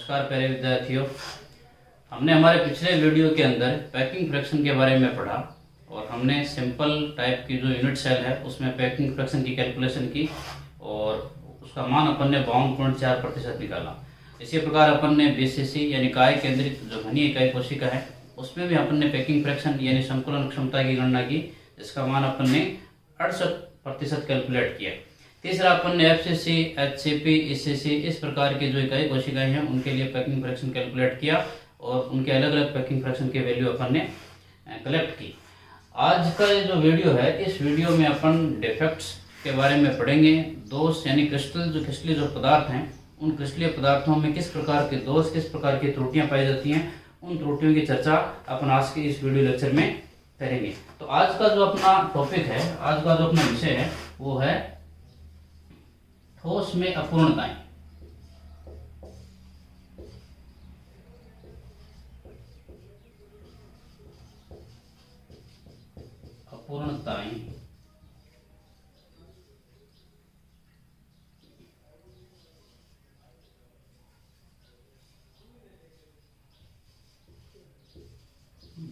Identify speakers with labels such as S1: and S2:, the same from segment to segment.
S1: नमस्कार प्यारे विद्यार्थियों। हमने हमारे पिछले वीडियो के अंदर पैकिंग फ्रैक्शन के बारे में पढ़ा और हमने सिंपल टाइप की जो यूनिट सेल है उसमें पैकिंग फ्रैक्शन की कैलकुलेशन की और उसका मान अपन ने 52.4% निकाला। इसी प्रकार अपन ने बीसीसी यानी काय केंद्रित जो घनीय इकाई कोशिका है उसमें भी अपन ने पैकिंग फ्रैक्शन यानी संकुलन क्षमता की गणना की, जिसका मान अपन ने 68% कैलकुलेट किया। तीसरा अपन ने एफसीसी, एचसीपी, ईसीसी इस प्रकार की जो इकाई कोशिकाएं हैं उनके लिए पैकिंग फ्रैक्शन कैलकुलेट किया और उनके अलग अलग पैकिंग फ्रैक्शन के वैल्यू अपन ने कलेक्ट की। आज का ये जो वीडियो है, इस वीडियो में अपन डिफेक्ट्स के बारे में पढ़ेंगे। दोष यानी क्रिस्टलीय जो पदार्थ हैं उन क्रिस्टलीय पदार्थों में किस प्रकार के दोष, किस प्रकार की त्रुटियां पाई जाती हैं, उन त्रुटियों की चर्चा अपन आज के इस वीडियो लेक्चर में करेंगे। तो आज का जो अपना टॉपिक है, आज का जो अपना विषय है वो है ठोस में अपूर्णताएं। अपूर्णताएं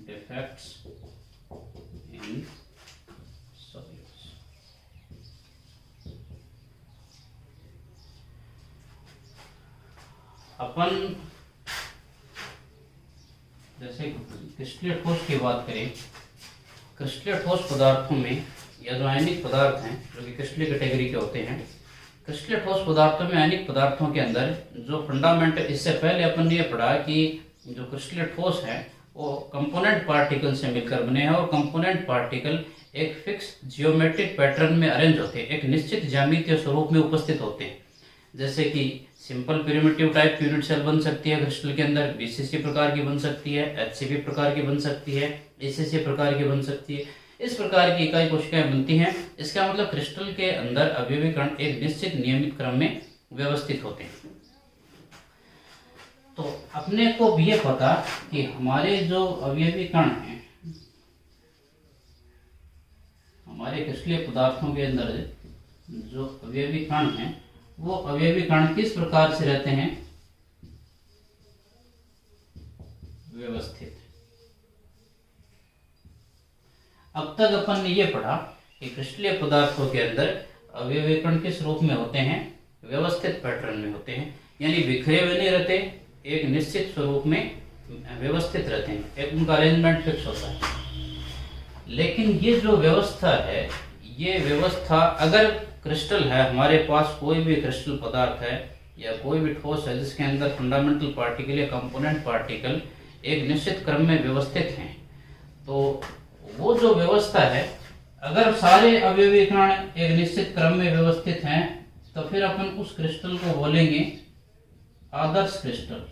S1: डिफेक्ट्स इन सॉल्यूट्स। अपन जैसे क्रिस्टलीय ठोस की बात करें, क्रिस्टलीय ठोस पदार्थों में या जो आयनिक पदार्थ हैं जो कि क्रिस्टलीय कैटेगरी के होते हैं, क्रिस्टलीय ठोस पदार्थों में आयनिक पदार्थों के अंदर जो फंडामेंट, इससे पहले अपन ने ये पढ़ा कि जो क्रिस्टलीय ठोस है वो कंपोनेंट पार्टिकल से मिलकर बने हैं और कंपोनेंट पार्टिकल एक फिक्स जियोमेट्रिक पैटर्न में अरेंज होते हैं, एक निश्चित ज्यामितीय स्वरूप में उपस्थित होते हैं। जैसे कि सिंपल प्रिमिटिव टाइप की यूनिट सेल बन सकती है क्रिस्टल के अंदर, बीसीसी प्रकार की बन सकती है, एचसीपी प्रकार की बन सकती है, ईसीसी प्रकार की बन सकती है। इस प्रकार की इकाई कोशिकाएं बनती हैं। इसका मतलब क्रिस्टल के अंदर अवयवी कण एक निश्चित नियमित क्रम में व्यवस्थित होते हैं। तो अपने को भी ये पता कि हमारे जो अवयवी कण हैं, हमारे क्रिस्टलीय पदार्थों के अंदर जो अवयवी कण हैं वो अवयवी कण किस प्रकार से रहते हैं? व्यवस्थित। अब तक अपन ने ये पढ़ा कि क्रिस्टलीय पदार्थों के अंदर अवयवी कण किस रूप में होते हैं? व्यवस्थित पैटर्न में होते हैं, यानी बिखरे हुए नहीं रहते, एक निश्चित स्वरूप में व्यवस्थित रहते हैं, एक उनका अरेंजमेंट फिक्स होता है। लेकिन ये जो व्यवस्था है, ये व्यवस्था अगर क्रिस्टल है, हमारे पास कोई भी क्रिस्टल पदार्थ है या कोई भी ठोस है जिसके अंदर फंडामेंटल पार्टिकल या कंपोनेंट पार्टिकल एक निश्चित क्रम में व्यवस्थित हैं, तो वो जो व्यवस्था है, अगर सारे अवयवी कण एक निश्चित क्रम में व्यवस्थित हैं तो फिर अपन उस क्रिस्टल को बोलेंगे आदर्श क्रिस्टल।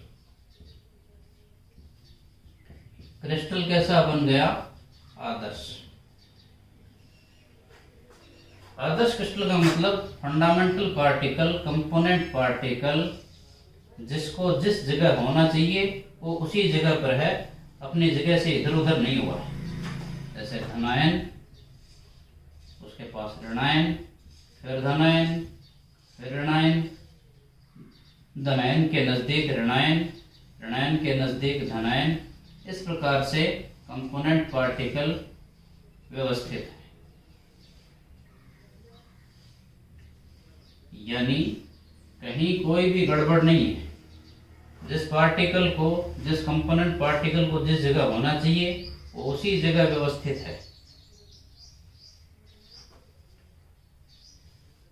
S1: क्रिस्टल कैसा बन गया? आदर्श। आदर्श क्रिस्टल का मतलब फंडामेंटल पार्टिकल, कंपोनेंट पार्टिकल जिसको जिस जगह होना चाहिए वो उसी जगह पर है, अपनी जगह से इधर उधर नहीं हुआ है। जैसे धनायन, उसके पास ऋणायन, फिर धनायन, फिर ऋणायन, धनायन के नजदीक ऋणायन, ऋणायन के नजदीक धनायन। इस प्रकार से कंपोनेंट पार्टिकल व्यवस्थित है, यानी कहीं कोई भी गड़बड़ नहीं है। जिस पार्टिकल को, जिस कंपोनेंट पार्टिकल को जिस जगह होना चाहिए वो उसी जगह व्यवस्थित है।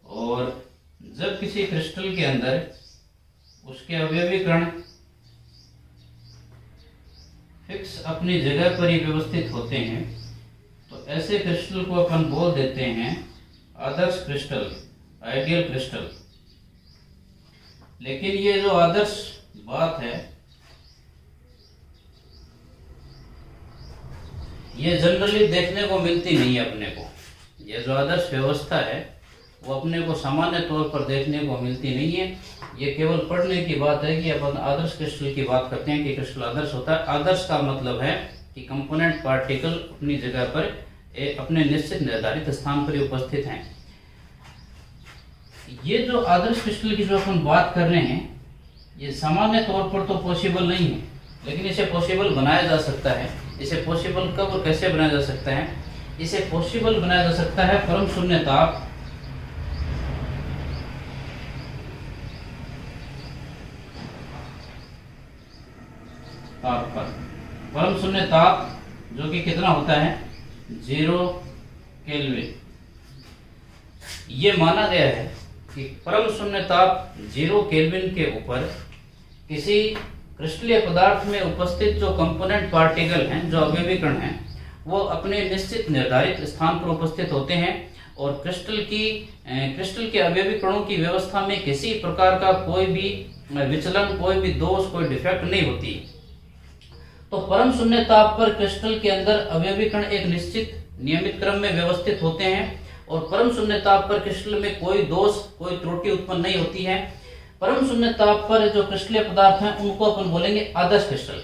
S1: और जब किसी क्रिस्टल के अंदर उसके अवयवी कण फिक्स अपनी जगह पर ही व्यवस्थित होते हैं तो ऐसे क्रिस्टल को अपन बोल देते हैं आदर्श क्रिस्टल, आइडियल क्रिस्टल। लेकिन ये जो आदर्श बात है ये जनरली देखने को मिलती नहीं है अपने को। ये जो आदर्श व्यवस्था है वो अपने को सामान्य तौर पर देखने को मिलती नहीं है। ये केवल पढ़ने की बात है कि अपन आदर्श क्रिस्टल की बात करते हैं कि क्रिस्टल आदर्श होता है। आदर्श का मतलब है कि कंपोनेंट पार्टिकल अपनी जगह पर अपने निश्चित निर्धारित स्थान पर उपस्थित हैं। ये जो आदर्श क्रिस्टल की जो अपन बात कर रहे हैं ये सामान्य तौर पर तो पॉसिबल नहीं है, लेकिन इसे पॉसिबल बनाया जा सकता है। इसे पॉसिबल कब और कैसे बनाया जा सकता है? इसे पॉसिबल बनाया जा सकता है परम शून्य ताप पर। परम शून्य ताप जो कि कितना होता है? 0 केल्विन। ये माना गया है कि परम शून्य ताप 0 केल्विन के ऊपर किसी क्रिस्टलीय पदार्थ में उपस्थित जो कंपोनेंट पार्टिकल हैं, जो अवयवी कण हैं, वो अपने निश्चित निर्धारित स्थान पर उपस्थित होते हैं और क्रिस्टल के अवयवी कणों की व्यवस्था में किसी प्रकार का कोई भी विचलन, कोई भी दोष, कोई डिफेक्ट नहीं होती। तो परम शून्य ताप पर क्रिस्टल के अंदर अवयवी कण एक निश्चित नियमित क्रम में व्यवस्थित होते हैं और परम शून्य ताप पर क्रिस्टल में कोई दोष, कोई त्रुटि उत्पन्न नहीं होती है। परम शून्य ताप पर जो क्रिस्टलीय पदार्थ हैं उनको अपन बोलेंगे आदर्श क्रिस्टल।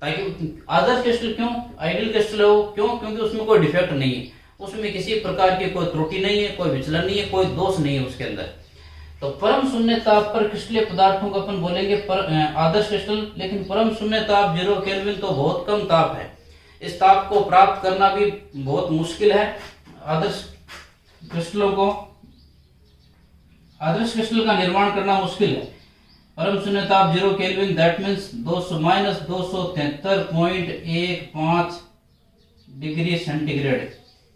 S1: ताकि आदर्श क्रिस्टल क्यों? आइडियल क्रिस्टल हो क्यों? क्योंकि उसमें कोई डिफेक्ट नहीं है, उसमें किसी प्रकार की कोई त्रुटि नहीं है, कोई विचलन नहीं है, कोई दोष नहीं है उसके अंदर। तो परम शून्य ताप पर क्रिस्टलीय पदार्थों को अपन बोलेंगे आदर्श क्रिस्टल। लेकिन परम शून्य ताप 0 केल्विन तो बहुत कम ताप है, इस ताप को प्राप्त करना भी बहुत मुश्किल है। आदर्श क्रिस्टल का निर्माण करना मुश्किल है। परम शून्य ताप 0 kelvin, that means -273.15 degree centigrade.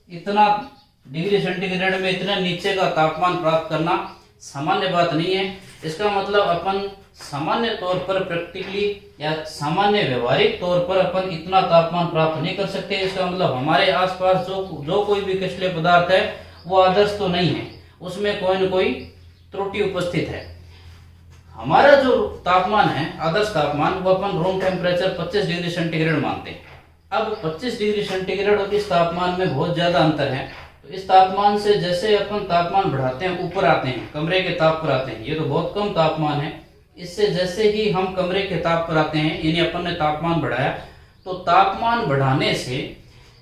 S1: इतना डिग्री सेंटीग्रेड में इतना नीचे का तापमान प्राप्त करना सामान्य बात नहीं है। इसका मतलब अपन सामान्य तौर पर प्रैक्टिकली या सामान्य व्यवहारिक तौर पर अपन इतना तापमान प्राप्त नहीं कर सकते। इसका मतलब हमारे आसपास जो कोई भी क्रिस्टलीय पदार्थ है वो आदर्श तो नहीं है, उसमें कोई न कोई त्रुटि उपस्थित है। हमारा जो तापमान है, आदर्श तापमान, वो अपन रूम टेम्परेचर 25 डिग्री सेंटीग्रेड मानते हैं। अब 25 डिग्री सेंटीग्रेड और इस तापमान में बहुत ज्यादा अंतर है। तो इस तापमान से जैसे अपन तापमान बढ़ाते हैं, ऊपर आते हैं, कमरे के ताप पर आते हैं, ये तो बहुत कम तापमान है। इससे जैसे ही हम कमरे के ताप पर आते हैं, यानी अपन ने तापमान बढ़ाया, तो तापमान बढ़ाने से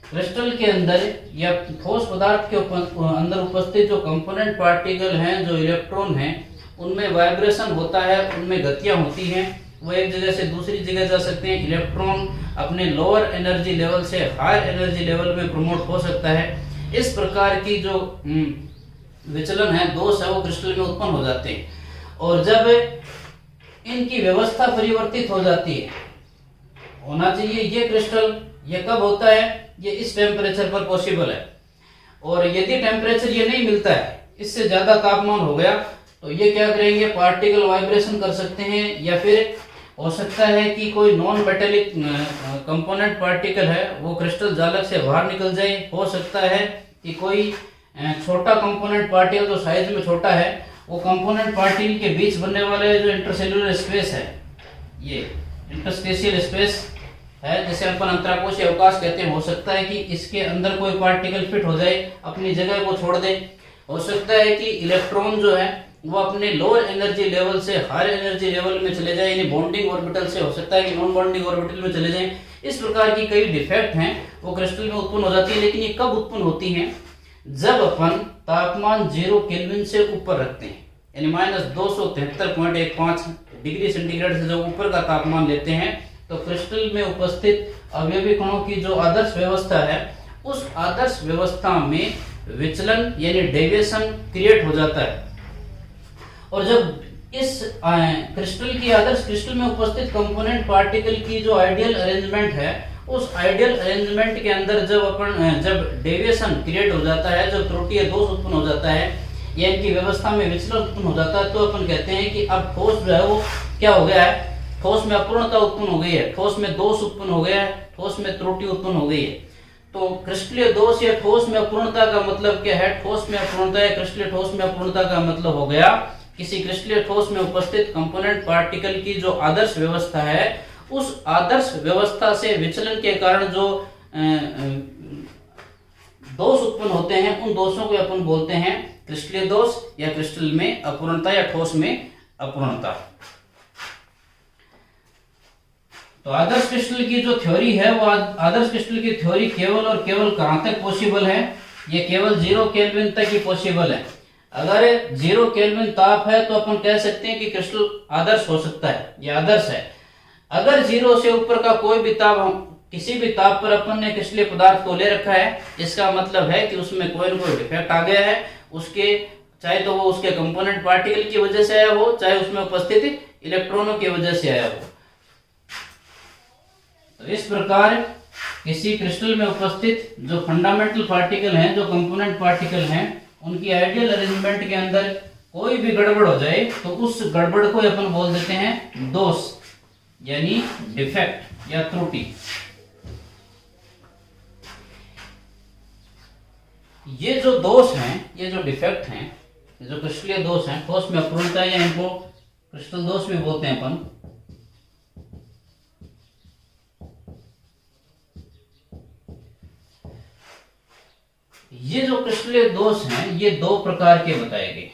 S1: क्रिस्टल के अंदर या ठोस पदार्थ के अंदर उपस्थित जो कंपोनेंट पार्टिकल हैं, जो इलेक्ट्रॉन हैं, उनमें वाइब्रेशन होता है, उनमें गतियां होती हैं। वो एक जगह से दूसरी जगह जा सकते हैं। इलेक्ट्रॉन अपने लोअर एनर्जी लेवल से हायर एनर्जी लेवल में प्रमोट हो सकता है। इस प्रकार की जो विचलन है, दोष है, वो क्रिस्टल में उत्पन्न हो जाते हैं। और जब इनकी व्यवस्था परिवर्तित हो जाती है, होना चाहिए ये क्रिस्टल, ये कब होता है? ये इस टेम्परेचर पर पॉसिबल है। और यदि टेम्परेचर ये नहीं मिलता है, इससे ज्यादा तापमान हो गया, तो ये क्या करेंगे? पार्टिकल वाइब्रेशन कर सकते हैं, या फिर हो सकता है कि कोई नॉन मेटेलिक कंपोनेंट पार्टिकल है वो क्रिस्टल जालक से बाहर निकल जाए। हो सकता है कि कोई छोटा कंपोनेंट पार्टिकल जो साइज में छोटा है, वो कंपोनेंट पार्टिकल के बीच बनने वाले जो इंटरसेल्युलर स्पेस है, ये इंटरस्पेशियल स्पेस है, जिसे अपन अंतराकोशीय अवकाश कहते हैं, हो सकता है कि इसके अंदर कोई पार्टिकल फिट हो जाए, अपनी जगह को छोड़ दे। हो सकता है कि इलेक्ट्रॉन जो है वो अपने लोअर एनर्जी लेवल से हायर एनर्जी लेवल में चले जाए, यानी बॉन्डिंग ऑर्बिटल से, हो सकता है कि नॉन बॉन्डिंग ऑर्बिटल में चले जाएं। इस प्रकार की कई डिफेक्ट हैं वो क्रिस्टल में उत्पन्न हो जाती है। लेकिन ये कब उत्पन्न होती हैं? जब अपन तापमान 0 केल्विन से ऊपर रखते हैं, यानी -273.15 डिग्री सेंटीग्रेड से जब ऊपर का तापमान लेते हैं, तो क्रिस्टल में उपस्थित अवयवी कणों की जो आदर्श व्यवस्था है, उस आदर्श व्यवस्था में विचलन यानी डेविएशन क्रिएट हो जाता है। और जब इस क्रिस्टल की आदर्श क्रिस्टल में उपस्थित कंपोनेंट पार्टिकल की जो आइडियल अरेंजमेंट है, उस आइडियल अरेंजमेंट के अंदर जब डेविएशन क्रिएट हो जाता है, जब त्रुटि या दोष उत्पन्न हो जाता है, या इनकी व्यवस्था में विचलन उत्पन्न हो जाता है, तो अपन कहते हैं कि अब ठोस जो है वो क्या हो गया है? ठोस में अपूर्णता उत्पन्न हो गई है, ठोस में दोष उत्पन्न हो गया है, ठोस में त्रुटि उत्पन्न हो गई है। तो क्रिस्टलीय दोष या ठोस में अपूर्णता का मतलब क्या है? ठोस में अपूर्णता या क्रिस्टलीय ठोस में अपूर्णता का मतलब हो गया किसी क्रिस्टलीय ठोस में उपस्थित कंपोनेंट पार्टिकल की जो आदर्श व्यवस्था है, उस आदर्श व्यवस्था से विचलन के कारण जो दोष उत्पन्न होते हैं, उन दोषों को अपन बोलते हैं क्रिस्टलीय दोष या क्रिस्टल में अपूर्णता या ठोस में अपूर्णता। तो आदर्श क्रिस्टल की जो थ्योरी है, वो आदर्श क्रिस्टल की थ्योरी केवल और केवल कहां तक पॉसिबल है? ये केवल 0 केल्विन तक ही पॉसिबल है। अगर 0 केल्विन ताप है तो अपन कह सकते हैं कि क्रिस्टल आदर्श हो सकता है, यह आदर्श है। अगर 0 से ऊपर का कोई भी ताप, हम किसी भी ताप पर अपन ने क्रिस्टलीय पदार्थ को ले रखा है, इसका मतलब है कि उसमें कोई ना कोई डिफेक्ट आ गया है, उसके चाहे तो वो उसके कंपोनेंट पार्टिकल की वजह से आया हो, चाहे उसमें उपस्थित इलेक्ट्रॉनों की वजह से आया हो। तो इस प्रकार किसी क्रिस्टल में उपस्थित जो फंडामेंटल पार्टिकल हैं, जो कंपोनेंट पार्टिकल हैं, उनकी आइडियल अरेंजमेंट के अंदर कोई भी गड़बड़ हो जाए तो उस गड़बड़ को अपन बोल देते हैं दोष, यानी डिफेक्ट या त्रुटि। ये जो दोष हैं, ये जो डिफेक्ट हैं, ये जो क्रिस्टलीय दोष हैं, ठोस में अपूर्णता या इनको क्रिस्टल दोष भी बोलते हैं अपन। ये जो क्रिस्टलीय दोष हैं, ये 2 प्रकार के बताए गए।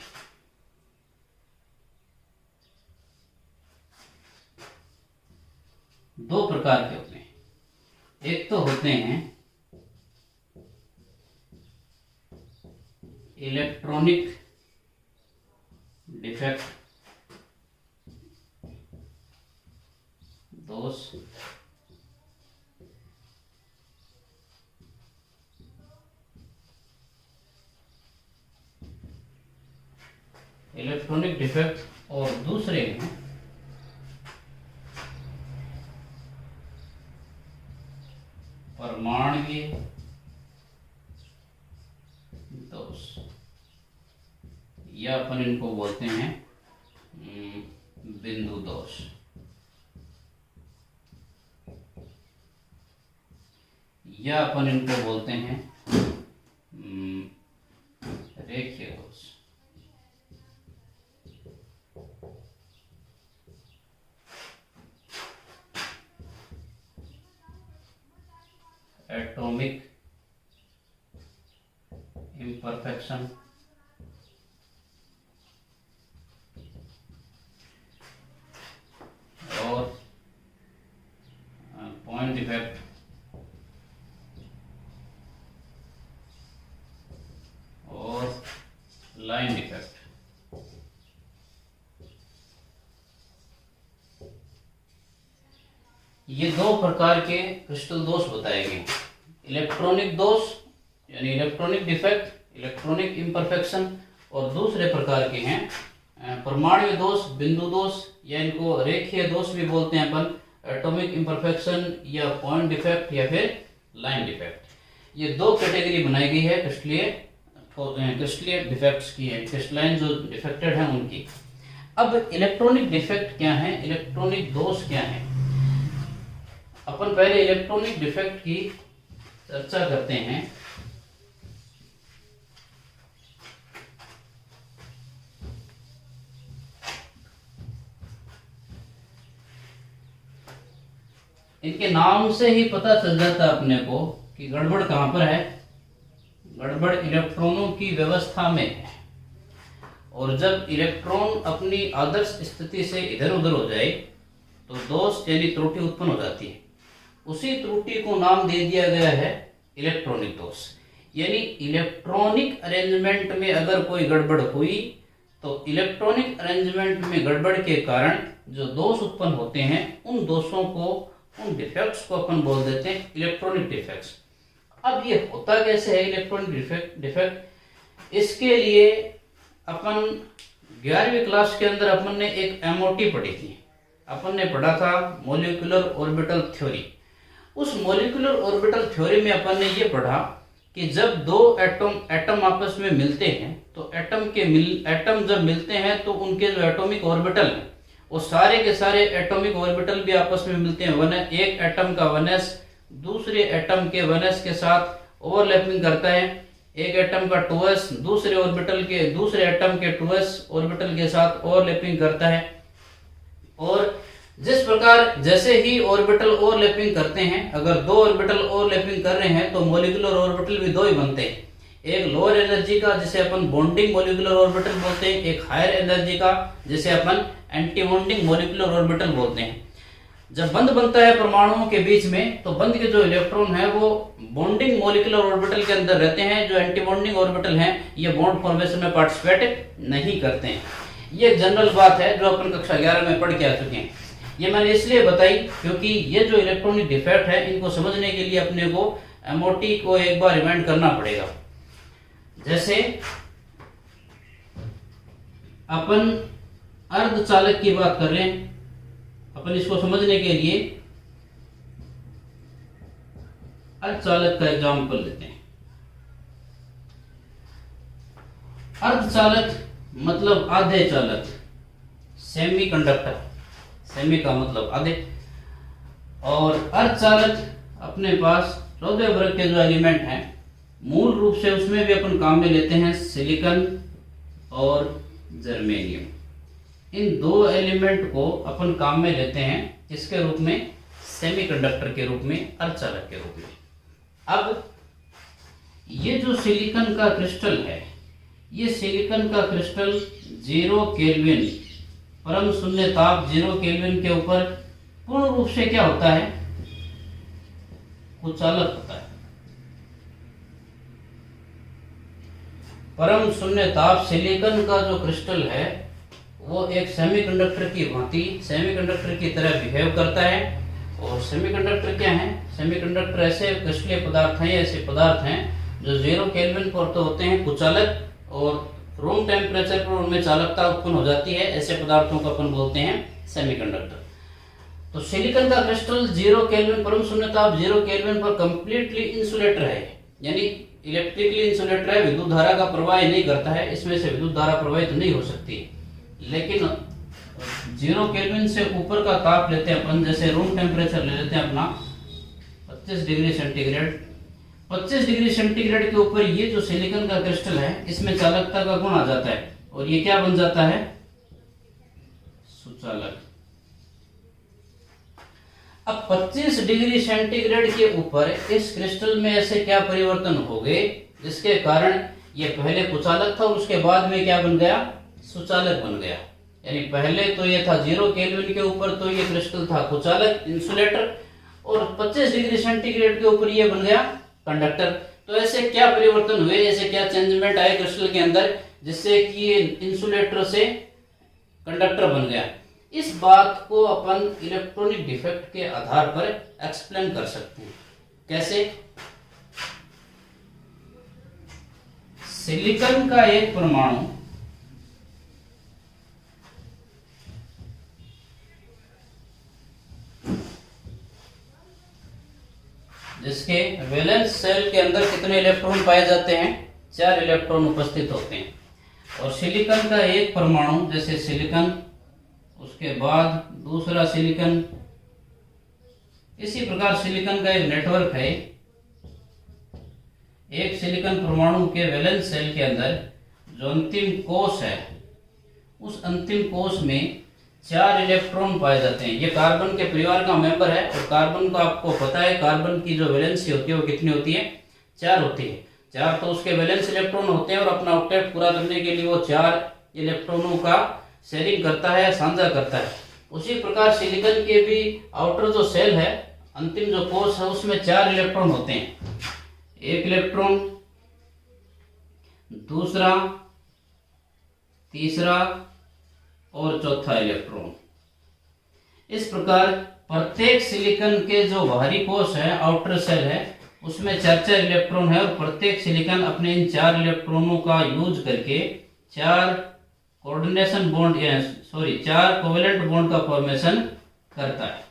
S1: दो प्रकार के होते हैं। एक तो होते हैं इलेक्ट्रॉनिक डिफेक्ट दोष, इलेक्ट्रॉनिक डिफेक्ट, और दूसरे हैं परमाणुकीय दोष, या अपन इनको बोलते हैं बिंदु दोष। या अपन इनको बोलते हैं रेखीय दोष। एटॉमिक इम्परफेक्शन और पॉइंट डिफेक्ट और लाइन डिफेक्ट। ये 2 प्रकार के क्रिस्टल दोष बताए गए। इलेक्ट्रॉनिक दोष यानी इलेक्ट्रॉनिक डिफेक्ट, इलेक्ट्रॉनिक इम्परफेक्शन, और दूसरे प्रकार के हैं परमाणु दोष, बिंदु दोष, या इनको रेखीय दोष भी बोलते हैं अपन, एटॉमिक इम्परफेक्शन या पॉइंट डिफेक्ट या फिर लाइन डिफेक्ट। ये 2 कैटेगरी बनाई गई है क्रिस्टलीय डिफेक्ट्स की है, क्रिस्टलाइन जो डिफेक्टेड हैं उनकी। अब इलेक्ट्रॉनिक डिफेक्ट क्या है, इलेक्ट्रॉनिक दोष क्या है? अपन पहले इलेक्ट्रॉनिक डिफेक्ट की चर्चा करते हैं। इनके नाम से ही पता चल जाता है अपने को कि गड़बड़ कहां पर है। गड़बड़ इलेक्ट्रॉनों की व्यवस्था में है, और जब इलेक्ट्रॉन अपनी आदर्श स्थिति से इधर उधर हो जाए तो दोष यानी त्रुटि उत्पन्न हो जाती है। उसी त्रुटि को नाम दे दिया गया है इलेक्ट्रॉनिक दोष। यानी इलेक्ट्रॉनिक अरेंजमेंट में अगर कोई गड़बड़ हुई तो इलेक्ट्रॉनिक अरेंजमेंट में गड़बड़ के कारण जो दोष उत्पन्न होते हैं, उन दोषों को, उन डिफेक्ट्स को अपन बोल देते हैं इलेक्ट्रॉनिक डिफेक्ट्स। अब ये होता कैसे है इलेक्ट्रॉनिक डिफेक्ट? इसके लिए अपन 11वीं क्लास के अंदर अपन ने एक MOT पढ़ी थी। अपन ने पढ़ा था मॉलिक्यूलर ऑर्बिटल थ्योरी। उस मॉलिक्यूलर ऑर्बिटल थ्योरी में अपन ने ये पढ़ा कि जब 2 एटम आपस में मिलते हैं तो एटम जब मिलते हैं तो उनके जो एटॉमिक ऑर्बिटल हैं वो सारे के सारे एटॉमिक ऑर्बिटल भी आपस में मिलते हैं। एक एटम का 1s दूसरे एटम के 1s के साथ ओवरलैपिंग करता है। एक एटम का 2s दूसरे एटम के 2s ऑर्बिटल के साथ ओवरलैपिंग करता है। और जिस प्रकार जैसे ही ऑर्बिटल ओवरलैपिंग करते हैं, अगर 2 ऑर्बिटल ओवरलैपिंग कर रहे हैं तो मॉलिक्यूलर ऑर्बिटल भी 2 ही बनते हैं। एक लोअर एनर्जी का जिसे अपन बॉन्डिंग मॉलिक्यूलर ऑर्बिटल बोलते हैं, एक हायर एनर्जी का जिसे अपन एंटी बॉन्डिंग मॉलिक्यूलर ऑर्बिटल बोलते हैं। जब बंध बनता है परमाणुओं के बीच में, तो बंध के जो इलेक्ट्रॉन है वो बॉन्डिंग मॉलिक्यूलर ऑर्बिटल के अंदर रहते हैं। जो एंटी बॉन्डिंग ऑर्बिटल हैं ये बॉन्ड फॉर्मेशन में पार्टिसिपेट नहीं करते हैं। ये एक जनरल बात है जो अपन कक्षा 11 में पढ़ के आ चुके हैं। ये मैंने इसलिए बताई क्योंकि ये जो इलेक्ट्रॉनिक डिफेक्ट है इनको समझने के लिए अपने को एमओटी को एक बार रिमाइंड करना पड़ेगा। जैसे अपन अर्धचालक की बात कर रहे हैं, अपन इसको समझने के लिए अर्धचालक का एग्जाम्पल लेते हैं। अर्धचालक मतलब आधे चालक, सेमी कंडक्टर, सेमी का मतलब आधे, और अर्धचालक अपने पास 14 वर्ग के जो एलिमेंट हैं मूल रूप से उसमें भी अपन काम में लेते हैं सिलिकॉन और जर्मेनियम। इन दो एलिमेंट को अपन काम में लेते हैं किसके रूप में? सेमीकंडक्टर के रूप में, अर्धचालक के रूप में। अब ये जो सिलिकॉन का क्रिस्टल है, ये सिलिकॉन का क्रिस्टल 0 केल्विन परम शून्य ताप 0 केल्विन के ऊपर पूर्ण रूप से क्या होता है? कुचालक होता है। परम शून्य ताप सिलिकॉन का जो क्रिस्टल है वो एक सेमीकंडक्टर की भांति, सेमीकंडक्टर की तरह बिहेव करता है। और सेमीकंडक्टर क्या है? सेमीकंडक्टर ऐसे क्रिस्टलीय पदार्थ हैं, ऐसे पदार्थ हैं जो 0 केल्विन पर तो होते हैं कुचालक, और रूम टेम्परेचर पर उनमें चालकता उत्पन्न हो जाती है। ऐसे पदार्थों को अपन बोलते हैं सेमीकंडक्टर। तो सिलिकॉन का क्रिस्टल 0 केल्विन परम शून्य ताप 0 केल्विन पर कंप्लीटली इंसुलेटर है, यानी इलेक्ट्रिकली इंसुलेटर है, विद्युत धारा का प्रवाह नहीं करता है, इसमें से विद्युत धारा प्रवाहित नहीं हो सकती। लेकिन 0 केल्विन से ऊपर का ताप लेते हैं अपन, जैसे रूम टेम्परेचर ले लेते हैं अपना 25 डिग्री सेंटीग्रेड। 25 डिग्री सेंटीग्रेड के ऊपर ये जो सिलिकॉन का क्रिस्टल है इसमें चालकता का गुण आ जाता है और ये क्या बन जाता है? सुचालक। अब 25 डिग्री सेंटीग्रेड के ऊपर इस क्रिस्टल में ऐसे क्या परिवर्तन हो गए जिसके कारण ये पहले कुचालक था और उसके बाद में क्या बन गया? सुचालक बन गया। यानी पहले तो ये था 0 केल्विन के ऊपर तो ये क्रिस्टल था कुचालक, इंसुलेटर, और 25 डिग्री सेंटीग्रेड के ऊपर ये बन गया कंडक्टर। तो ऐसे क्या परिवर्तन हुए, ऐसे क्या चेंजमेंट आए क्रिस्टल के अंदर जिससे कि ये इंसुलेटर से कंडक्टर बन गया? इस बात को अपन इलेक्ट्रॉनिक डिफेक्ट के आधार पर एक्सप्लेन कर सकते हैं। कैसे? सिलिकॉन का एक परमाणु जिसके वैलेंस सेल के अंदर कितने इलेक्ट्रॉन पाए जाते हैं? 4 इलेक्ट्रॉन उपस्थित होते हैं। और सिलिकॉन का एक परमाणु, जैसे सिलिकॉन, उसके बाद दूसरा सिलिकॉन, इसी प्रकार सिलिकॉन का एक नेटवर्क है। एक सिलिकॉन परमाणु के वैलेंस सेल के अंदर जो अंतिम कोश है, उस अंतिम कोश में 4 इलेक्ट्रॉन पाए जाते हैं। ये कार्बन के परिवार का मेंबर है और कार्बन को आपको पता है कार्बन की जो वैलेंसी होती है वो कितनी होती है? 4 होती है। 4 तो उसके वैलेंस इलेक्ट्रॉन होते हैं और अपना ऑक्टेट पूरा करने के लिए वो 4 इलेक्ट्रॉनों का शेयरिंग करता है, साझा करता है। उसी प्रकार सिलिकॉन के भी आउटर जो सेल है, अंतिम जो कोश है, उसमें 4 इलेक्ट्रॉन होते हैं। एक इलेक्ट्रॉन, दूसरा, तीसरा और चौथा इलेक्ट्रॉन। इस प्रकार प्रत्येक सिलिकॉन के जो बाहरी कोश है, आउटर सेल है, उसमें 4-4 इलेक्ट्रॉन है और प्रत्येक सिलिकॉन अपने इन 4 इलेक्ट्रॉनों का यूज करके 4 कोऑर्डिनेशन बॉन्ड, 4 कोवेलेंट बॉन्ड का फॉर्मेशन करता है।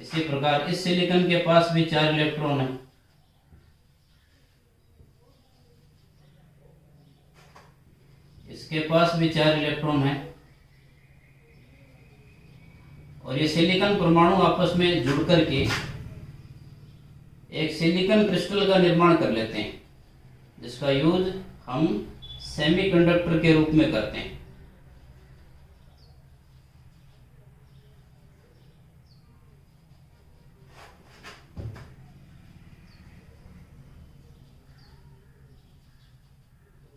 S1: इसी प्रकार इस सिलिकॉन के पास भी 4 इलेक्ट्रॉन है। इसके पास भी 4 इलेक्ट्रॉन है और ये सिलिकॉन परमाणु आपस में जुड़ करके एक सिलिकॉन क्रिस्टल का निर्माण कर लेते हैं, जिसका यूज हम सेमीकंडक्टर के रूप में करते हैं।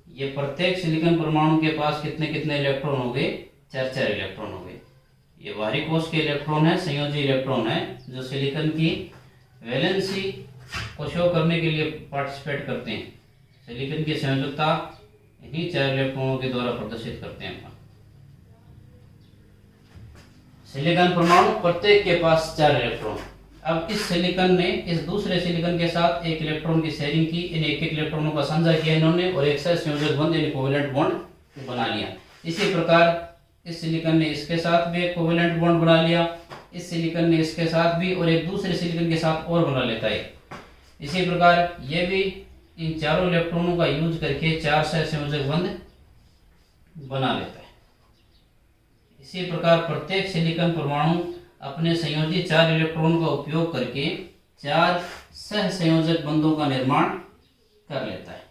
S1: ये प्रत्येक सिलिकॉन परमाणु के पास कितने कितने इलेक्ट्रॉन हो गए? 4-4 इलेक्ट्रॉन हो गए। ये बाहरी कोश के इलेक्ट्रॉन है, संयोजी इलेक्ट्रॉन है जो सिलिकॉन की वैलेंसी को शो करने के लिए पार्टिसिपेट करते हैं। सिलिकॉन की संयोजकता इन्हीं 4 इलेक्ट्रॉनों के द्वारा प्रदर्शित करते हैं। सिलिकॉन परमाणु प्रत्येक के पास 4 इलेक्ट्रॉन। अब इस सिलिकॉन ने इस दूसरे सिलिकॉन के साथ एक इलेक्ट्रॉन की शेयरिंग की, इन एक इलेक्ट्रॉनों का साझा किया इन्होंने और एक साथ संयोजक बंध यानी कोवेलेंट बॉन्ड बना लिया। इसी प्रकार इस सिलिकॉन ने इसके साथ भी एक कोवेलेंट बॉन्ड बना लिया, इस सिलिकॉन ने इसके साथ भी और एक दूसरे सिलिकॉन के साथ और बना लेता है। इसी प्रकार ये भी इन चारों इलेक्ट्रॉनों का यूज करके 4 सहसंयोजक बंध बना लेता है। इसी प्रकार प्रत्येक सिलिकॉन परमाणु अपने संयोजी 4 इलेक्ट्रॉन का उपयोग करके 4 सहसंयोजक बंधों का निर्माण कर लेता है।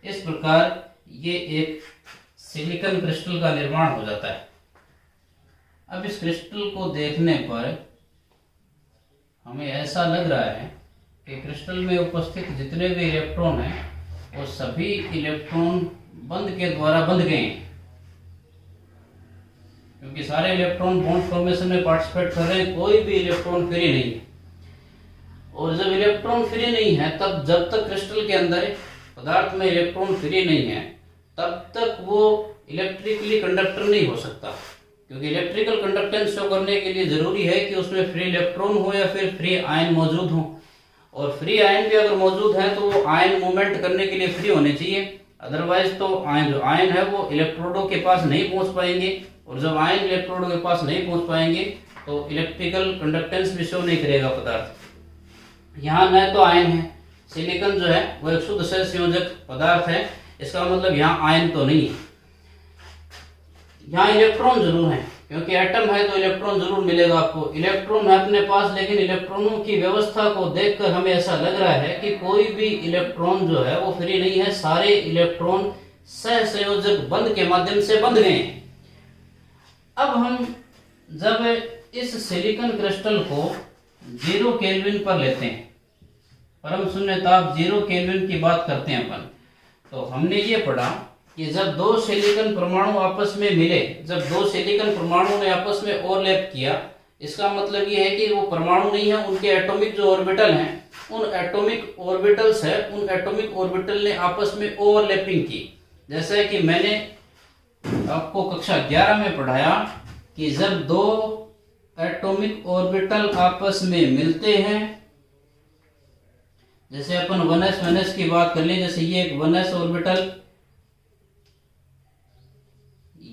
S1: इस प्रकार ये एक सिलिकॉन क्रिस्टल का निर्माण हो जाता है। अब इस क्रिस्टल को देखने पर हमें ऐसा लग रहा है कि क्रिस्टल में उपस्थित जितने भी इलेक्ट्रॉन हैं वो सभी इलेक्ट्रॉन बंध के द्वारा बंध गए हैं, क्योंकि सारे इलेक्ट्रॉन बॉन्ड फॉर्मेशन में पार्टिसिपेट कर रहे हैं, कोई भी इलेक्ट्रॉन फ्री नहीं है। और जब इलेक्ट्रॉन फ्री नहीं है तब जब तक क्रिस्टल के अंदर पदार्थ में इलेक्ट्रॉन फ्री नहीं है तब तक वो इलेक्ट्रिकली कंडक्टर नहीं हो सकता, क्योंकि इलेक्ट्रिकल कंडक्टेंस शो करने के लिए जरूरी है कि उसमें फ्री इलेक्ट्रॉन हो या फिर फ्री आयन मौजूद हो। और फ्री आयन भी अगर मौजूद है तो वो आयन मूवमेंट करने के लिए फ्री होने चाहिए, अदरवाइज तो आयन है वो इलेक्ट्रोडों के पास नहीं पहुंच पाएंगे, और जब आयन इलेक्ट्रोडों के पास नहीं पहुंच पाएंगे तो इलेक्ट्रिकल कंडक्टेंस भी शो नहीं करेगा पदार्थ। यहाँ न तो आयन है, सिलिकॉन जो है वो एक शुद्ध सहसंयोजक पदार्थ है, इसका मतलब यहाँ आयन तो नहीं है। यहाँ इलेक्ट्रॉन जरूर है, क्योंकि एटम है तो इलेक्ट्रॉन जरूर मिलेगा आपको। इलेक्ट्रॉन है अपने पास, लेकिन इलेक्ट्रॉनों की व्यवस्था को देखकर हमें ऐसा लग रहा है कि कोई भी इलेक्ट्रॉन जो है वो फ्री नहीं है, सारे इलेक्ट्रॉन सहसंयोजक बंध के माध्यम से बंध गए हैं। अब हम जब इस सिलिकॉन क्रिस्टल को 0 केल्विन पर लेते हैं, परम शून्य ताप 0 केल्विन की बात करते हैं अपन, तो हमने ये पढ़ा कि जब 2 सिलिकॉन परमाणु आपस में मिले, जब 2 सिलिकॉन परमाणु ने आपस में ओवरलैप किया, इसका मतलब ये है कि वो परमाणु नहीं है, उनके एटॉमिक जो ऑर्बिटल हैं, उन एटॉमिक ऑर्बिटल्स है, उन एटॉमिक ऑर्बिटल ने आपस में ओवरलैपिंग की। जैसा कि मैंने आपको कक्षा 11 में पढ़ाया कि जब 2 एटॉमिक ऑर्बिटल आपस में मिलते हैं, जैसे अपन 1s की बात कर ले, जैसे ये एक 1s ऑर्बिटल,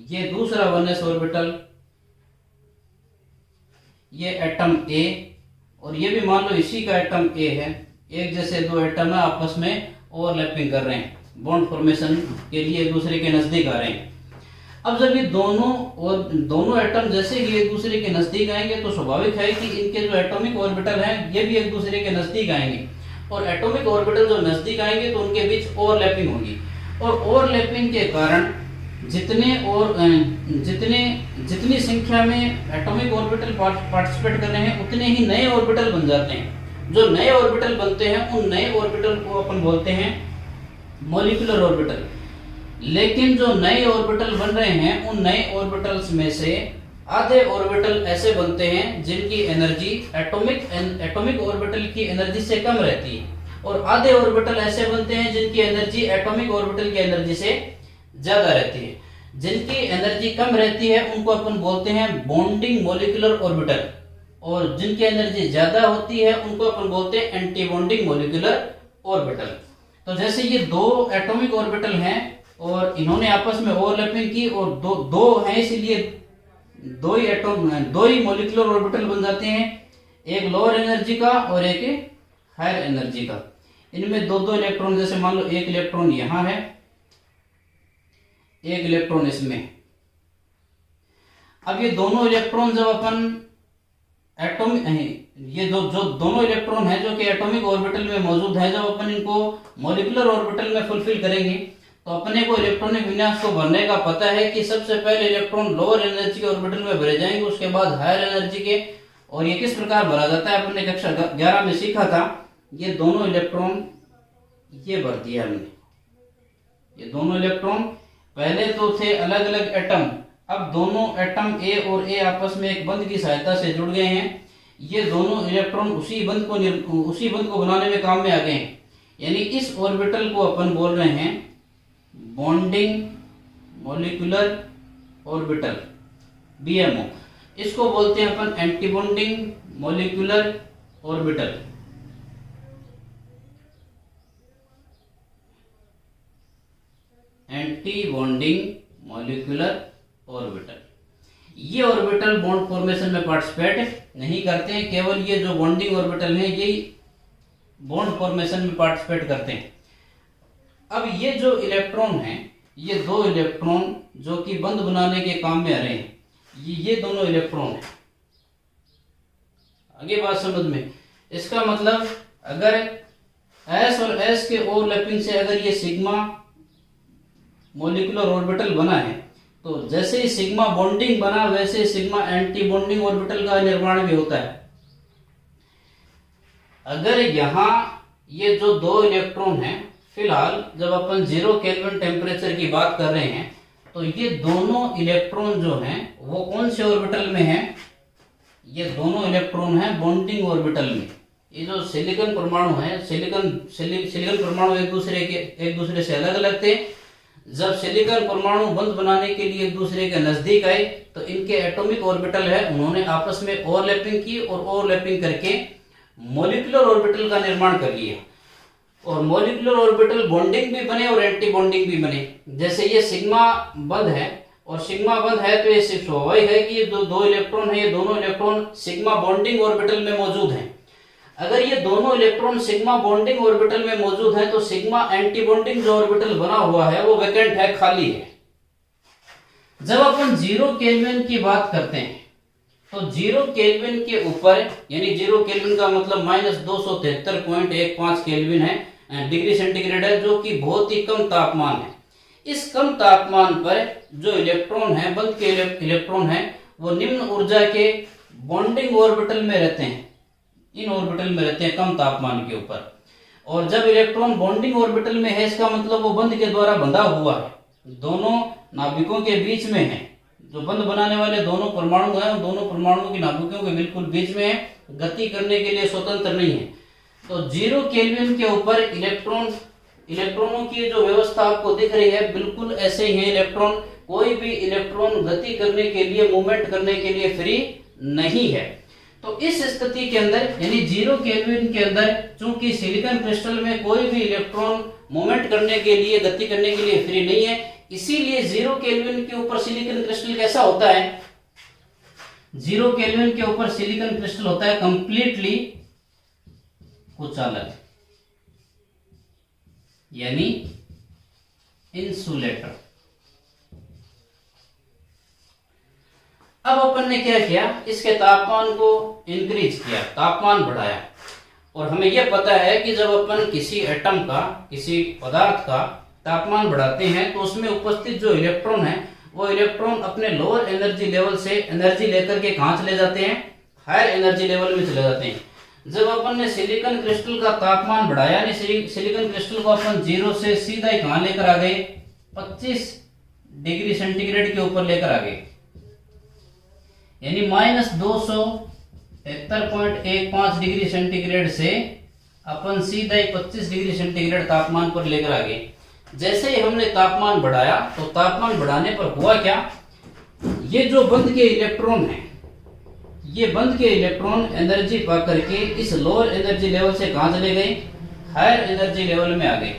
S1: ये दूसरा 1s ऑर्बिटल, ये एटम A, और ये भी मान लो इसी का एटम A है। एक जैसे 2 एटम है आपस में ओवरलैपिंग कर रहे हैं, बॉन्ड फॉर्मेशन के लिए एक दूसरे के नजदीक आ रहे हैं। अब जब ये दोनों एटम जैसे ही एक दूसरे के नजदीक आएंगे तो स्वाभाविक है कि इनके जो एटॉमिक ऑर्बिटल हैं ये भी एक दूसरे के नजदीक आएंगे, और एटॉमिक ऑर्बिटल जो नजदीक आएंगे तो उनके बीच ओवरलैपिंग होगी, और ओवरलैपिंग के कारण जितनी संख्या में एटॉमिक ऑर्बिटल पार्टिसिपेट कर रहे हैं उतने ही नए ऑर्बिटल बन जाते हैं। जो नए ऑर्बिटल बनते हैं उन नए ऑर्बिटल को अपन बोलते हैं मॉलिक्यूलर ऑर्बिटल। लेकिन जो नए ऑर्बिटल बन रहे हैं उन नए ऑर्बिटल्स में से आधे ऑर्बिटल ऐसे बनते हैं जिनकी एनर्जी एटॉमिक ऑर्बिटल की एनर्जी से कम रहती है, और आधे ऑर्बिटल ऐसे बनते हैं जिनकी एनर्जी एटॉमिक ऑर्बिटल की एनर्जी से ज्यादा रहती है। जिनकी एनर्जी कम रहती है उनको अपन बोलते हैं बॉन्डिंग मॉलिक्यूलर ऑर्बिटल, और जिनकी एनर्जी ज्यादा होती है उनको अपन बोलते हैं एंटी बॉन्डिंग मॉलिक्यूलर ऑर्बिटल। तो जैसे ये 2 एटॉमिक ऑर्बिटल हैं और इन्होंने आपस में ओवरलैपिंग की, और दो हैं, इसीलिए 2 ही मॉलिक्यूलर ऑर्बिटल बन जाते हैं, एक लोअर एनर्जी का और एक हायर एनर्जी का। इनमें 2 इलेक्ट्रॉन, जैसे मान लो एक इलेक्ट्रॉन यहां है, एक इलेक्ट्रॉन इसमें। अब ये दोनों इलेक्ट्रॉन जब अपन ये जो दोनों इलेक्ट्रॉन है जो कि एटॉमिक ऑर्बिटल में मौजूद है, जब अपन इनको मॉलिक्यूलर ऑर्बिटल में फुलफिल करेंगे तो अपने को इलेक्ट्रॉनिक विन्यास को भरने का पता है कि सबसे पहले इलेक्ट्रॉन लोअर एनर्जी के ऑर्बिटल में भरे जाएंगे, उसके बाद हायर एनर्जी के। और ये किस प्रकार भरा जाता है अपने कक्षा 11 में सीखा था। ये दोनों इलेक्ट्रॉन ये भर दिया हमने, ये दोनों इलेक्ट्रॉन पहले तो थे अलग अलग एटम, अब दोनों एटम ए और ए आपस में एक बंध की सहायता से जुड़ गए हैं। ये दोनों इलेक्ट्रॉन उसी बंध को बनाने में काम में आ गए हैं। यानी इस ऑर्बिटल को अपन बोल रहे हैं बॉन्डिंग मॉलिक्यूलर ऑर्बिटल, BMO। इसको बोलते हैं अपन anti bonding molecular orbital. Anti bonding molecular orbital. ये ऑर्बिटल बॉन्ड फॉर्मेशन में पार्टिसिपेट नहीं करते हैं, केवल ये जो बॉन्डिंग ऑर्बिटल है ये बॉन्ड फॉर्मेशन में पार्टिसिपेट करते हैं। अब ये जो इलेक्ट्रॉन है, ये दो इलेक्ट्रॉन जो कि बंध बनाने के काम में आ रहे हैं, ये दोनों इलेक्ट्रॉन है। आगे बात समझ में। इसका मतलब अगर S और S के ओवरलैपिंग से अगर ये सिग्मा मॉलिक्यूलर ऑर्बिटल बना है, तो जैसे ही सिग्मा बॉन्डिंग बना वैसे सिग्मा एंटी बॉन्डिंग ऑर्बिटल का निर्माण भी होता है। अगर यहाँ ये जो दो इलेक्ट्रॉन हैं, फिलहाल जब अपन 0 केल्विन टेम्परेचर की बात कर रहे हैं, तो ये दोनों इलेक्ट्रॉन जो हैं वो कौन से ऑर्बिटल में हैं? ये दोनों इलेक्ट्रॉन हैं बॉन्डिंग ऑर्बिटल में। ये जो सिलिकॉन परमाणु है, सिलिकॉन परमाणु एक दूसरे से अलग अलग थे। जब सिलिकॉन परमाणु बंध बनाने के लिए एक दूसरे के नजदीक आए तो इनके एटॉमिक ऑर्बिटल है उन्होंने आपस में ओवरलैपिंग की और ओवरलैपिंग करके मॉलिक्यूलर ऑर्बिटल का निर्माण कर लिया। और मॉलिक्यूलर ऑर्बिटल बॉन्डिंग भी बने और एंटी बॉन्डिंग भी बने। जैसे ये सिग्मा बंध है और सिग्मा बंध है तो ये स्वाभाविक है कि ये दो इलेक्ट्रॉन है, ये दोनों इलेक्ट्रॉन सिग्मा बॉन्डिंग ऑर्बिटल में मौजूद हैं। अगर ये दोनों इलेक्ट्रॉन सिग्मा बॉन्डिंग ऑर्बिटल में मौजूद है तो सिग्मा एंटी बॉन्डिंग जो ऑर्बिटल बना हुआ है वो वैकेंट है, खाली है। जब अपन 0 केल्विन की बात करते हैं तो 0 केल्विन के ऊपर, यानी 0 केल्विन का मतलब -273.15 केल्विन है, डिग्री सेंटीग्रेड है, जो कि बहुत ही कम तापमान है। इस कम तापमान पर जो इलेक्ट्रॉन है, बंध के इलेक्ट्रॉन है, वो निम्न ऊर्जा के बॉन्डिंग ऑर्बिटल में रहते हैं, इन ऑर्बिटल में रहते हैं कम तापमान के ऊपर। और जब इलेक्ट्रॉन बॉन्डिंग ऑर्बिटल में है, इसका मतलब वो बंध के द्वारा बंधा हुआ है, दोनों नाभिकों के बीच में है। जो बंध बनाने वाले दोनों परमाणु हैं, दोनों परमाणुओं की नाभिकों के बिल्कुल बीच में है, गति करने के लिए स्वतंत्र नहीं है। तो 0 केल्विन के ऊपर इलेक्ट्रॉनों की जो व्यवस्था आपको दिख रही है बिल्कुल ऐसे ही है। इलेक्ट्रॉन, कोई भी इलेक्ट्रॉन गति करने के लिए, मूवमेंट करने के लिए फ्री नहीं है। तो इस स्थिति के अंदर, यानी 0 केल्विन के अंदर, चूंकि सिलिकॉन क्रिस्टल में कोई भी इलेक्ट्रॉन मूवमेंट करने के लिए, गति करने के लिए फ्री नहीं है, इसीलिए 0 केल्विन के ऊपर सिलिकॉन क्रिस्टल कैसा होता है? 0 केल्विन के ऊपर सिलिकॉन क्रिस्टल होता है कंप्लीटली कुचालक, यानी इंसुलेटर। अब अपन ने क्या किया, इसके तापमान को इंक्रीज किया, तापमान बढ़ाया। और हमें यह पता है कि जब अपन किसी एटम का, किसी पदार्थ का तापमान बढ़ाते हैं तो उसमें उपस्थित जो इलेक्ट्रॉन है वो इलेक्ट्रॉन अपने लोअर एनर्जी लेवल से एनर्जी लेकर के कहां चले जाते हैं? हायर एनर्जी लेवल में चले जाते हैं। जब अपन ने सिलिकॉन क्रिस्टल का तापमान बढ़ाया, यानी सिलिकॉन क्रिस्टल को अपन 0 से सीधा ही कहां लेकर आ गए? 25 डिग्री सेंटीग्रेड के ऊपर लेकर आ गए, यानी -273.15 डिग्री सेंटीग्रेड से अपन सीधा ही 25 डिग्री सेंटीग्रेड तापमान पर लेकर आ गए। जैसे ही हमने तापमान बढ़ाया तो तापमान बढ़ाने पर हुआ क्या? ये जो बंध के इलेक्ट्रॉन हैं, ये बंध के इलेक्ट्रॉन एनर्जी पा करके इस लोअर एनर्जी लेवल से कहां चले गए? हायर एनर्जी लेवल में आ गए।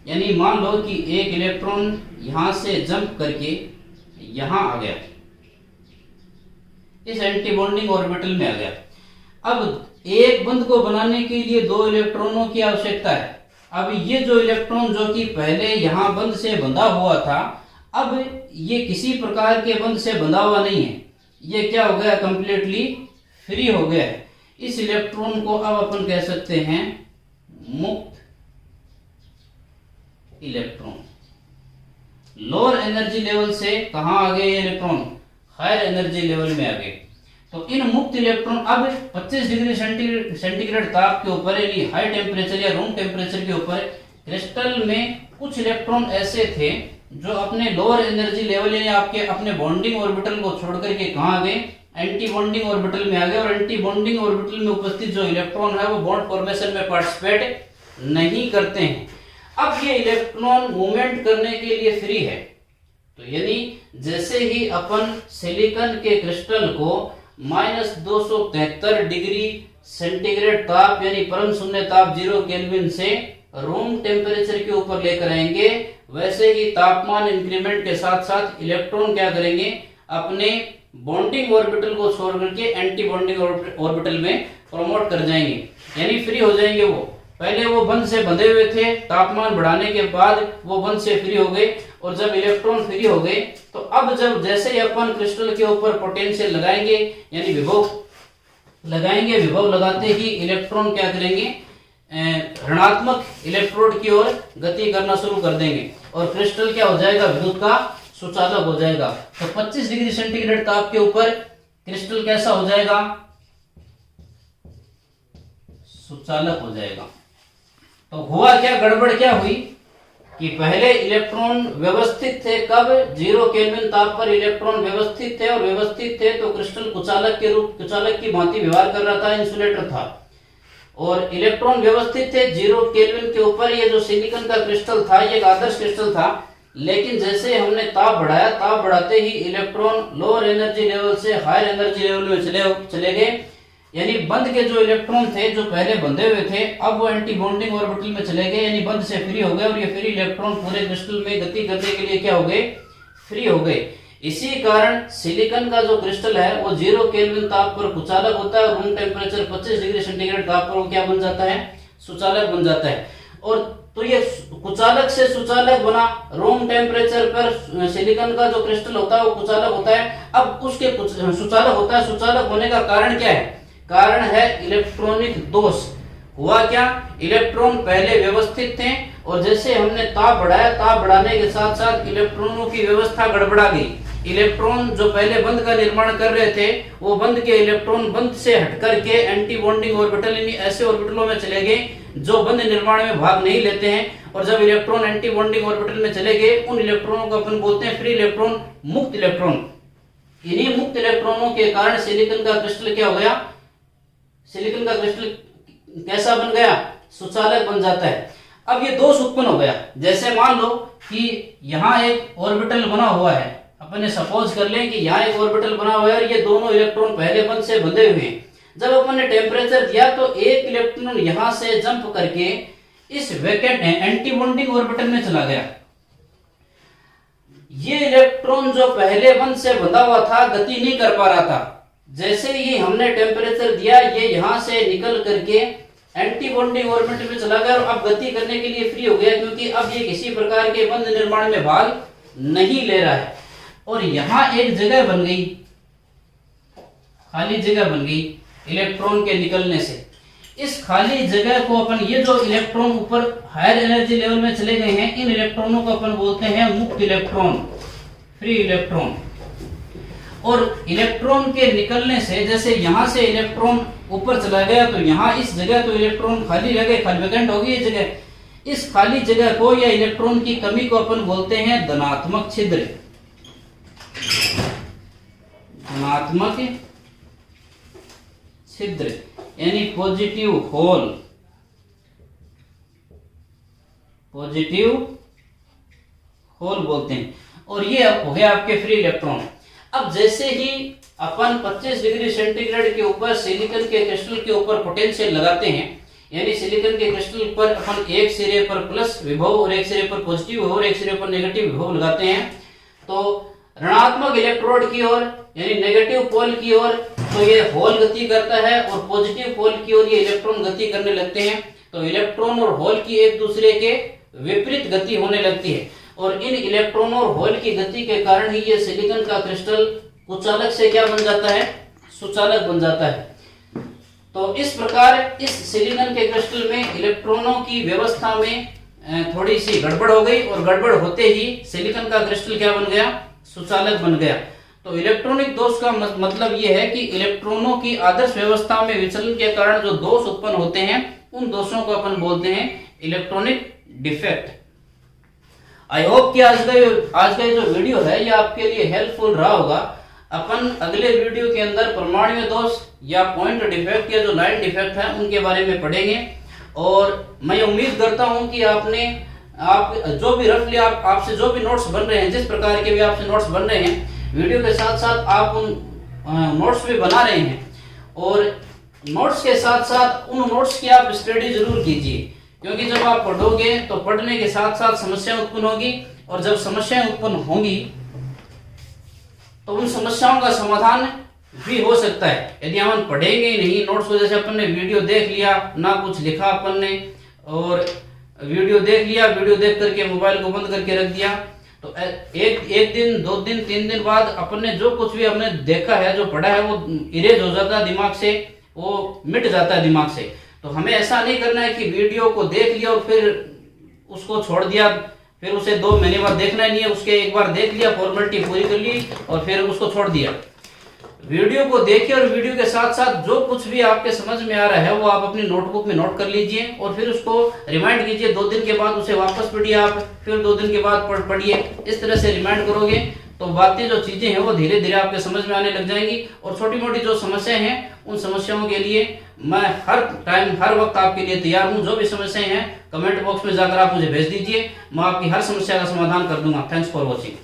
S1: यानी मान लो कि एक इलेक्ट्रॉन यहां से जंप करके यहां आ गया, इस एंटी बॉन्डिंग ऑर्बिटल में आ गया। अब एक बंध को बनाने के लिए 2 इलेक्ट्रॉनों की आवश्यकता है। अब ये जो इलेक्ट्रॉन जो कि पहले यहां बंध से बंधा हुआ था, अब ये किसी प्रकार के बंध से बंधा हुआ नहीं है, ये क्या हो गया? कंप्लीटली फ्री हो गया है। इस इलेक्ट्रॉन को अब अपन कह सकते हैं मुक्त इलेक्ट्रॉन। लोअर एनर्जी लेवल से कहां आ गए ये इलेक्ट्रॉन? हायर एनर्जी लेवल में आ गए। तो इन मुक्त इलेक्ट्रॉन अब 25 डिग्री सेंटीग्रेड ताप के ऊपर, यानी हाई टेम्परेचर या रूम टेम्परेचर के ऊपर, क्रिस्टल में कुछ इलेक्ट्रॉन ऐसे थे जो अपने लोअर एनर्जी लेवल यानी आपके अपने बॉन्डिंग ऑर्बिटल को छोड़ करके कहाँ आ गए, एंटी बॉन्डिंग ऑर्बिटल में आ गए, और एंटी बॉन्डिंग ऑर्बिटल में उपस्थित जो इलेक्ट्रॉन है वो बॉन्ड फॉर्मेशन में पार्टिसिपेट नहीं करते हैं। अब ये इलेक्ट्रॉन मूवमेंट करने के लिए फ्री है। तो यानी जैसे ही अपन सिलिकॉन के क्रिस्टल को -273 डिग्री सेंटीग्रेड ताप यानी परम शून्य ताप 0 केल्विन से रूम टेम्परेचर के ऊपर लेकर आएंगे, वैसे ही तापमान इंक्रीमेंट के साथ साथ इलेक्ट्रॉन क्या करेंगे, अपने बॉन्डिंग ऑर्बिटल को छोड़ करके एंटी बॉन्डिंग ऑर्बिटल में प्रमोट कर जाएंगे, यानी फ्री हो जाएंगे। वो पहले वो बंध से बंधे हुए थे, तापमान बढ़ाने के बाद वो बंध से फ्री हो गए, और जब इलेक्ट्रॉन फ्री हो गए तो अब जब जैसे ही अपन क्रिस्टल के ऊपर पोटेंशियल लगाएंगे यानी विभव लगाएंगे, विभव लगाते ही इलेक्ट्रॉन क्या करेंगे, ऋणात्मक इलेक्ट्रोड की ओर गति करना शुरू कर देंगे, और क्रिस्टल क्या हो जाएगा, विद्युत का सुचालक हो जाएगा। तो 25 डिग्री सेंटीग्रेड ताप के ऊपर क्रिस्टल कैसा हो जाएगा, सुचालक हो जाएगा। तो हुआ क्या, गड़बड़ क्या हुई कि पहले इलेक्ट्रॉन व्यवस्थित थे, कब, 0 केल्विन ताप पर इलेक्ट्रॉन व्यवस्थित थे, और व्यवस्थित थे तो क्रिस्टल कुचालक की भांति व्यवहार कर रहा था, इंसुलेटर था, और इलेक्ट्रॉन व्यवस्थित थे 0 केल्विन के ऊपर। ये जो सिलिकॉन का क्रिस्टल था ये एक आदर्श क्रिस्टल था, लेकिन जैसे हमने ताप बढ़ाया, ताप बढ़ाते ही इलेक्ट्रॉन लोअर एनर्जी लेवल से हायर एनर्जी लेवल में चले गए, यानी बंध के जो इलेक्ट्रॉन थे जो पहले बंधे हुए थे अब वो एंटी बॉन्डिंग ऑर्बिटल में चले गए, यानी बंध से फ्री हो गए, और ये फ्री इलेक्ट्रॉन पूरे क्रिस्टल में गति करने के लिए क्या हो गए, फ्री हो गए। इसी कारण सिलिकॉन का जो क्रिस्टल है वो 0 केल्विन ताप पर कुचालक होता है, रूम टेम्परेचर 25 डिग्री सेंटीग्रेड ताप पर वो क्या बन जाता है, सुचालक बन जाता है। और तो ये कुचालक से सुचालक बना, रूम टेम्परेचर पर सिलिकॉन का जो क्रिस्टल होता है वो कुचालक होता है, अब उसके सुचालक होता है। सुचालक होने का कारण क्या है, कारण है इलेक्ट्रॉनिक दोष। हुआ क्या, इलेक्ट्रॉन पहले व्यवस्थित थे, और जैसे हमने ताप बढ़ाया, ताप बढ़ाने के साथ साथ इलेक्ट्रॉनों की व्यवस्था गड़बड़ा गई। इलेक्ट्रॉन जो पहले बंध का निर्माण कर रहे थे वो बंध के इलेक्ट्रॉन बंध से हट करके एंटी बॉन्डिंग ऑर्बिटल यानी ऐसे ऑर्बिटलों में चले गए जो बंध निर्माण में भाग नहीं लेते हैं, और जब इलेक्ट्रॉन एंटी बॉन्डिंग ऑर्बिटल में चले गए उन इलेक्ट्रॉनों को अपन बोलते हैं फ्री इलेक्ट्रॉन, मुक्त इलेक्ट्रॉन। इन्हीं मुक्त इलेक्ट्रॉनों के कारण सिलिकॉन का क्रिस्टल क्या हो गया, सिलिकॉन का क्रिस्टल कैसा बन गया, सुचालक बन जाता है। अब ये दोष उत्पन्न हो गया, जैसे मान लो कि यहाँ एक ऑर्बिटल बना हुआ है, अपने सपोज कर लें कि यहाँ एक ऑर्बिटल बना हुआ है और ये दोनों इलेक्ट्रॉन पहले बंध से बंधे हुए हैं। जब अपन ने टेम्परेचर दिया तो एक इलेक्ट्रॉन यहां से जंप करके इस वैकेंट एंटी बॉन्डिंग ऑर्बिटल में चला गया। ये इलेक्ट्रॉन जो पहले बंध से बंधा हुआ था गति नहीं कर पा रहा था, जैसे ही हमने टेम्परेचर दिया ये यहां से निकल करके एंटी बॉन्डिंग ऑर्बिटल में चला गया और अब गति करने के लिए फ्री हो गया, क्योंकि अब ये किसी प्रकार के बंध निर्माण में भाग नहीं ले रहा है। और यहां एक जगह बन गई, खाली जगह बन गई इलेक्ट्रॉन के निकलने से। इस खाली जगह को अपन, ये जो इलेक्ट्रॉन ऊपर हायर एनर्जी लेवल में चले गए हैं, इन इलेक्ट्रॉनों को अपन बोलते हैं मुक्त इलेक्ट्रॉन, फ्री इलेक्ट्रॉन। और इलेक्ट्रॉन के निकलने से, जैसे यहां से इलेक्ट्रॉन ऊपर चला गया तो यहां इस जगह तो इलेक्ट्रॉन खाली रह गए, खाली वैकेंट हो गई ये जगह। इस खाली जगह को या इलेक्ट्रॉन की कमी को अपन बोलते हैं धनात्मक छिद्र, धनात्मक छिद्र यानी पॉजिटिव होल, पॉजिटिव होल बोलते हैं। और ये हो गया आपके फ्री इलेक्ट्रॉन। अब जैसे ही अपन 25 डिग्री सेंटीग्रेड के ऊपर सिलिकॉन के क्रिस्टल के ऊपर पोटेंशियल लगाते हैं, यानी सिलिकॉन के क्रिस्टल पर अपन एक सिरे पर प्लस विभव और एक सिरे पर पॉजिटिव विभव और एक सिरे पर नेगेटिव विभव लगाते हैं, तो ऋणात्मक इलेक्ट्रोड की ओर यानी नेगेटिव पोल की ओर तो ये होल गति करता है और पॉजिटिव पोल की ओर ये इलेक्ट्रॉन गति करने लगते हैं। तो इलेक्ट्रॉन और होल की एक दूसरे के विपरीत गति होने लगती है, और इन इलेक्ट्रॉन और होल की गति के कारण ही ये सिलिकॉन का क्रिस्टल कुचालक से क्या बन जाता है, सुचालक बन जाता है। तो इस प्रकार इस सिलिकॉन के क्रिस्टल में इलेक्ट्रॉनों की व्यवस्था में थोड़ी सी गड़बड़ हो गई, और गड़बड़ होते ही सिलिकॉन का क्रिस्टल क्या बन गया, सुचालक बन गया। तो इलेक्ट्रॉनिक दोष का मतलब यह है कि इलेक्ट्रॉनों की आदर्श व्यवस्था में विचलन के कारण जो दोष उत्पन्न होते हैं उन दोषों को अपन बोलते हैं इलेक्ट्रॉनिक डिफेक्ट। आई होप कि आज का ये जो वीडियो है ये आपके लिए हेल्पफुल रहा होगा। अपन अगले वीडियो के अंदर परमाणु दोष या पॉइंट डिफेक्ट या जो लाइन डिफेक्ट है उनके बारे में पढ़ेंगे। और मैं उम्मीद करता हूं कि आप जो भी रफली आपसे जो भी नोट्स बन रहे हैं, जिस प्रकार के भी आपसे नोट्स बन रहे हैं, वीडियो के साथ साथ आप उन नोट्स भी बना रहे हैं। और नोट्स के साथ साथ उन नोट्स की आप स्टडी जरूर कीजिए, क्योंकि जब आप पढ़ोगे तो पढ़ने के साथ साथ समस्याएं उत्पन्न होगी, और जब समस्याएं उत्पन्न होंगी तो उन समस्याओं का समाधान भी हो सकता है। यदि हम पढ़ेंगे ही नहीं, नोट्स को जैसे अपन ने वीडियो देख लिया, ना कुछ लिखा अपन ने, और वीडियो देख लिया, वीडियो देख करके मोबाइल को बंद करके रख दिया, तो एक दिन 2 दिन 3 दिन बाद अपन ने जो कुछ भी हमने देखा है, जो पढ़ा है, वो इरेज हो जाता है दिमाग से, वो मिट जाता है दिमाग से। तो हमें ऐसा नहीं करना है कि वीडियो को देख लिया और फिर उसको छोड़ दिया, फिर उसे 2 महीने बाद देखना नहीं है, उसके एक बार देख लिया, फॉर्मेलिटी पूरी कर ली और फिर उसको छोड़ दिया। वीडियो को देखिए और वीडियो के साथ साथ जो कुछ भी आपके समझ में आ रहा है वो आप अपनी नोटबुक में नोट कर लीजिए, और फिर उसको रिमाइंड कीजिए। 2 दिन के बाद उसे वापस पढ़िए आप, फिर 2 दिन के बाद पढ़िए। इस तरह से रिमाइंड करोगे तो बातें जो चीजें हैं वो धीरे धीरे आपके समझ में आने लग जाएंगी। और छोटी मोटी जो समस्याएं हैं उन समस्याओं के लिए मैं हर टाइम हर वक्त आपके लिए तैयार हूं। जो भी समस्याएं हैं कमेंट बॉक्स में जाकर आप मुझे भेज दीजिए, मैं आपकी हर समस्या का समाधान कर दूंगा। Thanks for watching.